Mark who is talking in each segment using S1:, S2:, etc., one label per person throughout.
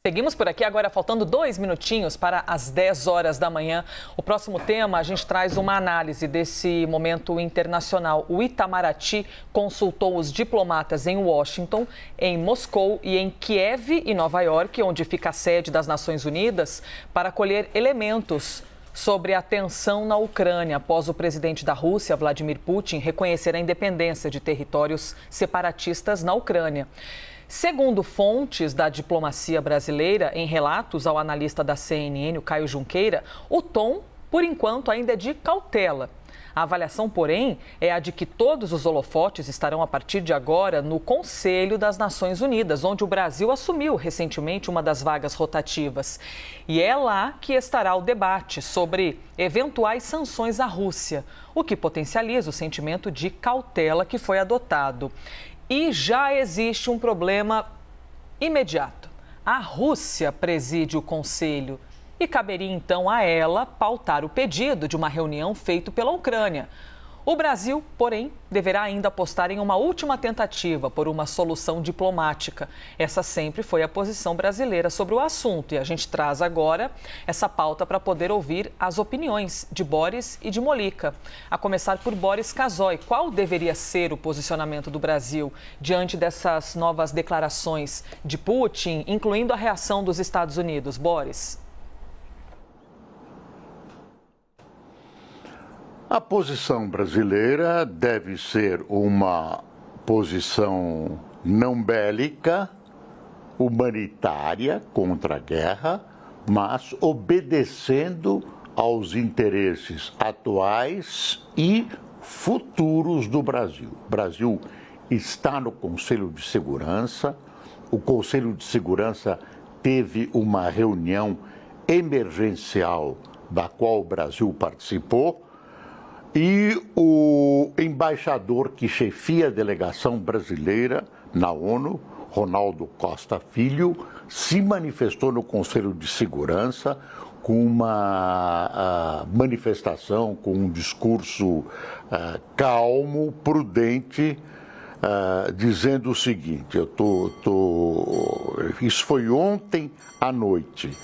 S1: Seguimos por aqui agora, faltando 2 minutinhos para as 10 horas da manhã. O próximo tema, a gente traz uma análise desse momento internacional. O Itamaraty consultou os diplomatas em Washington, em Moscou e em Kiev e Nova York, onde fica a sede das Nações Unidas, para colher elementos sobre a tensão na Ucrânia, após o presidente da Rússia, Vladimir Putin, reconhecer a independência de territórios separatistas na Ucrânia. Segundo fontes da diplomacia brasileira, em relatos ao analista da CNN, o Caio Junqueira, o tom, por enquanto, ainda é de cautela. A avaliação, porém, é a de que todos os holofotes estarão, a partir de agora, no Conselho das Nações Unidas, onde o Brasil assumiu recentemente uma das vagas rotativas. E é lá que estará o debate sobre eventuais sanções à Rússia, o que potencializa o sentimento de cautela que foi adotado. E já existe um problema imediato. A Rússia preside o Conselho e caberia então a ela pautar o pedido de uma reunião feito pela Ucrânia. O Brasil, porém, deverá ainda apostar em uma última tentativa por uma solução diplomática. Essa sempre foi a posição brasileira sobre o assunto e a gente traz agora essa pauta para poder ouvir as opiniões de Boris e de Molika. A começar por Boris Casoy. Qual deveria ser o posicionamento do Brasil diante dessas novas declarações de Putin, incluindo a reação dos Estados Unidos? Boris.
S2: A posição brasileira deve ser uma posição não bélica, humanitária contra a guerra, mas obedecendo aos interesses atuais e futuros do Brasil. O Brasil está no Conselho de Segurança. O Conselho de Segurança teve uma reunião emergencial da qual o Brasil participou. E o embaixador que chefia a delegação brasileira na ONU, Ronaldo Costa Filho, se manifestou no Conselho de Segurança com uma manifestação, com um discurso calmo, prudente, dizendo o seguinte: isso foi ontem à noite.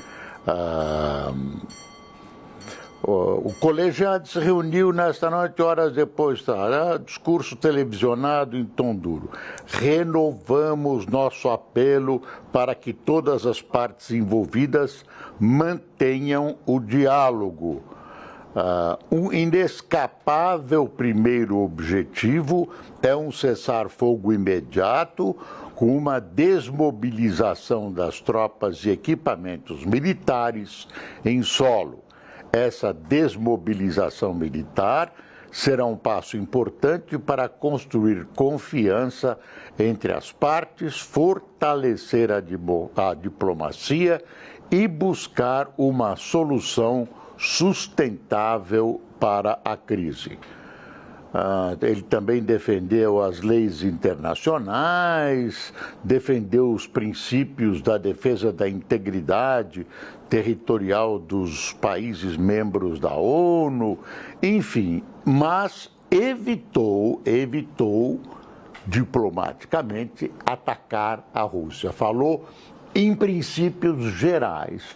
S2: O colegiado se reuniu nesta noite, horas depois, discurso televisionado em tom duro. Renovamos nosso apelo para que todas as partes envolvidas mantenham o diálogo. Um inescapável primeiro objetivo é um cessar-fogo imediato, com uma desmobilização das tropas e equipamentos militares em solo. Essa desmobilização militar será um passo importante para construir confiança entre as partes, fortalecer a diplomacia e buscar uma solução sustentável para a crise. Ele também defendeu as leis internacionais, defendeu os princípios da defesa da integridade territorial dos países membros da ONU, enfim, mas evitou diplomaticamente atacar a Rússia. Falou em princípios gerais,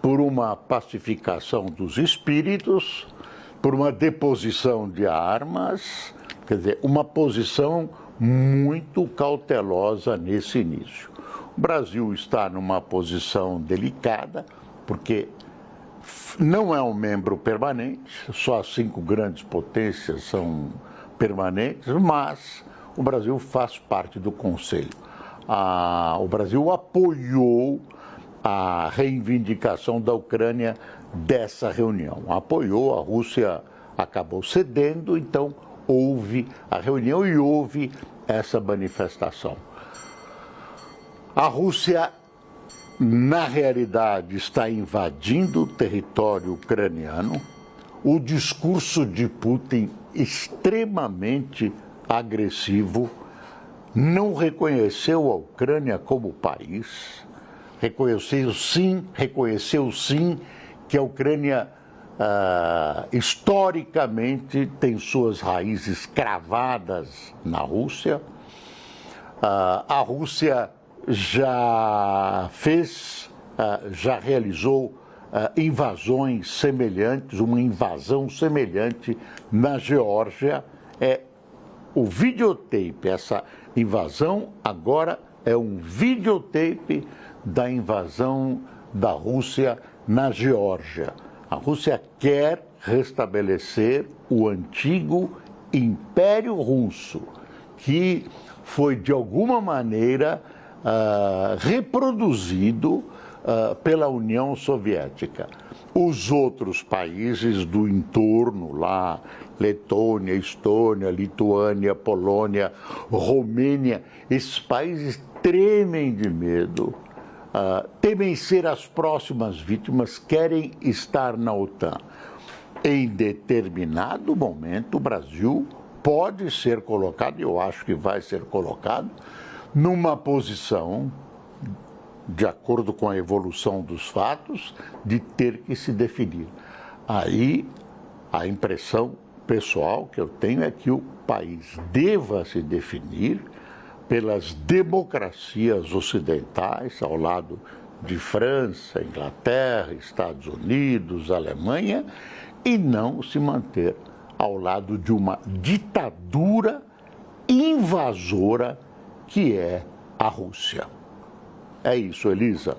S2: por uma pacificação dos espíritos, por uma deposição de armas, quer dizer, uma posição muito cautelosa nesse início. O Brasil está numa posição delicada, porque não é um membro permanente, só as 5 grandes potências são permanentes, mas o Brasil faz parte do Conselho. O Brasil apoiou a reivindicação da Ucrânia dessa reunião. Apoiou, a Rússia acabou cedendo, então houve a reunião e houve essa manifestação. A Rússia, na realidade, está invadindo o território ucraniano. O discurso de Putin, extremamente agressivo, não reconheceu a Ucrânia como país, reconheceu sim que a Ucrânia historicamente tem suas raízes cravadas na Rússia. A Rússia já realizou invasões semelhantes, uma invasão semelhante na Geórgia. O videotape, essa invasão agora é um videotape da invasão da Rússia na Geórgia. A Rússia quer restabelecer o antigo Império Russo, que foi de alguma maneira reproduzido pela União Soviética. Os outros países do entorno lá, Letônia, Estônia, Lituânia, Polônia, Romênia, esses países tremem de medo, temem ser as próximas vítimas, querem estar na OTAN. Em determinado momento, o Brasil pode ser colocado, eu acho que vai ser colocado, numa posição, de acordo com a evolução dos fatos, de ter que se definir. Aí, a impressão pessoal que eu tenho é que o país deva se definir pelas democracias ocidentais, ao lado de França, Inglaterra, Estados Unidos, Alemanha, e não se manter ao lado de uma ditadura invasora que é a Rússia. É isso, Elisa.